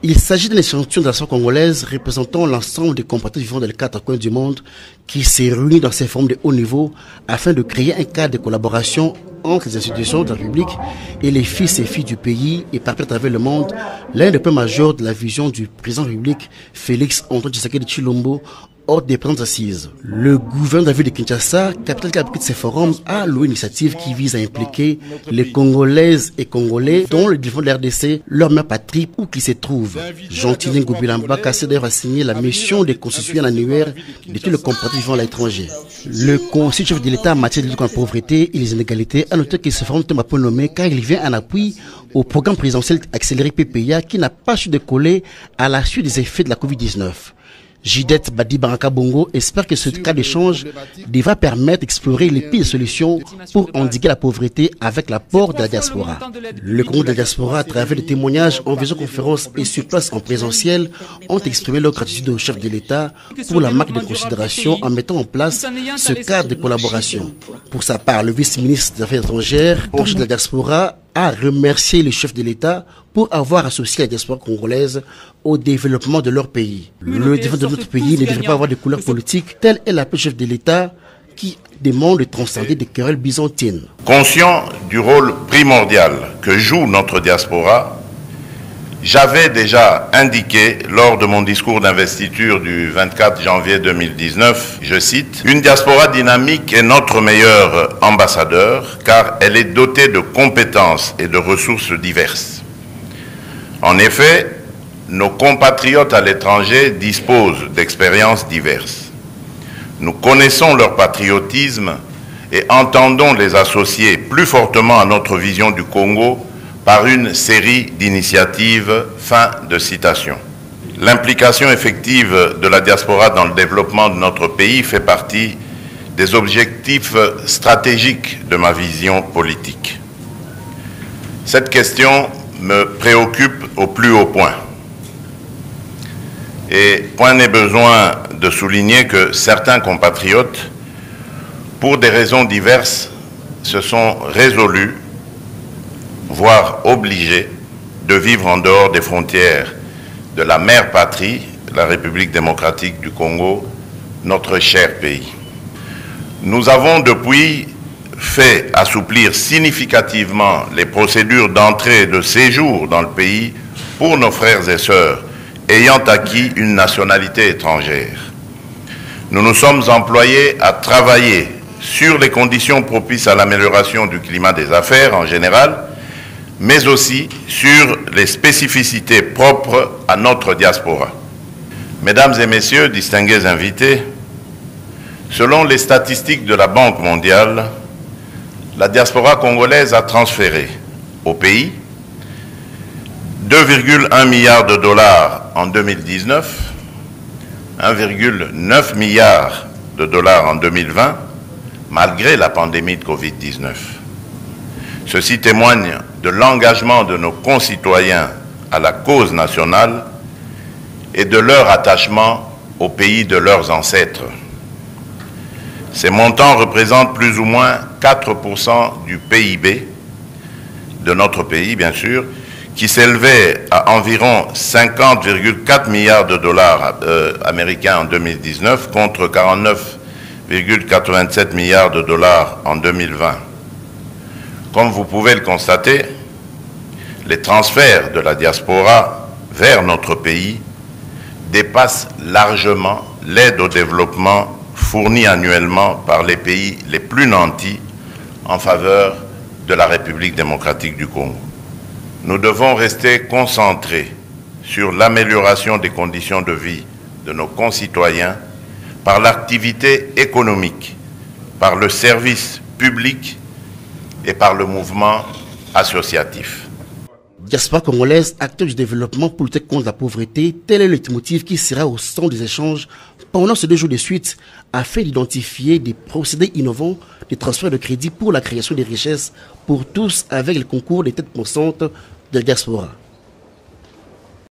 Il s'agit d'une échantillon de la diaspora congolaise représentant l'ensemble des compatriotes vivant dans les 4 coins du monde qui s'est réuni dans ces formes de haut niveau afin de créer un cadre de collaboration entre les institutions de la République et les fils et filles du pays et partout à travers le monde, l'un des points majeurs de la vision du président de la République, Félix Antoine Tshisekedi Tshilombo, hors des présentes assises. Le gouverneur de la ville de Kinshasa, capitale qui a pris de ces forums, a loué une initiative qui vise à impliquer les Congolaises et Congolais dont le défend de la RDC, leur mère patrie, où qu'ils se trouvent. Jean-Tine Ngoubilamba Kassé d'ailleurs a signé la mission de constituer un annuaire de tous les compatriotes vivant à l'étranger. Le conseil chef de l'État en matière de lutte contre la pauvreté et les inégalités a noté que ce forum est un peu nommé car il vient en appui au programme présidentiel accéléré PPA qui n'a pas su décoller à la suite des effets de la Covid-19. Jidette Badi Baraka Bongo espère que ce cas d'échange devra permettre d'explorer les pistes de solutions pour endiguer la pauvreté avec l'apport de la diaspora. Le Congo de la diaspora, à travers des témoignages en visioconférence et sur place en présentiel, ont exprimé leur gratitude au chef de l'État pour la marque de considération en mettant en place ce cadre de collaboration. Pour sa part, le vice-ministre des Affaires étrangères, en charge de la diaspora, a remercié le chef de l'État pour avoir associé la diaspora congolaise au développement de leur pays. Le développement de notre pays ne devrait pas avoir de couleur politique, tel est l'appel du chef de l'État qui demande de transcender des querelles byzantines. Conscient du rôle primordial que joue notre diaspora, j'avais déjà indiqué lors de mon discours d'investiture du 24 janvier 2019, je cite, « Une diaspora dynamique est notre meilleur ambassadeur car elle est dotée de compétences et de ressources diverses. » En effet, nos compatriotes à l'étranger disposent d'expériences diverses. Nous connaissons leur patriotisme et entendons les associer plus fortement à notre vision du Congo par une série d'initiatives. Fin de citation. L'implication effective de la diaspora dans le développement de notre pays fait partie des objectifs stratégiques de ma vision politique. Cette question me préoccupe au plus haut point. Et point n'est besoin de souligner que certains compatriotes, pour des raisons diverses, se sont résolus, voire obligés, de vivre en dehors des frontières de la mère patrie, la République démocratique du Congo, notre cher pays. Nous avons depuis fait assouplir significativement les procédures d'entrée et de séjour dans le pays pour nos frères et sœurs ayant acquis une nationalité étrangère. Nous nous sommes employés à travailler sur les conditions propices à l'amélioration du climat des affaires en général, mais aussi sur les spécificités propres à notre diaspora. Mesdames et messieurs, distingués invités, selon les statistiques de la Banque mondiale, la diaspora congolaise a transféré au pays 2,1 milliards de dollars en 2019, 1,9 milliard de dollars en 2020, malgré la pandémie de Covid-19. Ceci témoigne de l'engagement de nos concitoyens à la cause nationale et de leur attachement au pays de leurs ancêtres. Ces montants représentent plus ou moins 4% du PIB de notre pays, bien sûr, qui s'élevait à environ 50,4 milliards de dollars américains en 2019 contre 49,87 milliards de dollars en 2020. Comme vous pouvez le constater, les transferts de la diaspora vers notre pays dépassent largement l'aide au développement fournie annuellement par les pays les plus nantis en faveur de la République démocratique du Congo. Nous devons rester concentrés sur l'amélioration des conditions de vie de nos concitoyens par l'activité économique, par le service public et par le mouvement associatif. Diaspora congolaise, acteur du développement pour lutter contre la pauvreté, tel est le motif qui sera au centre des échanges pendant ces 2 jours de suite afin d'identifier des procédés innovants de transfert de crédit pour la création des richesses pour tous avec le concours des têtes pensantes de la diaspora.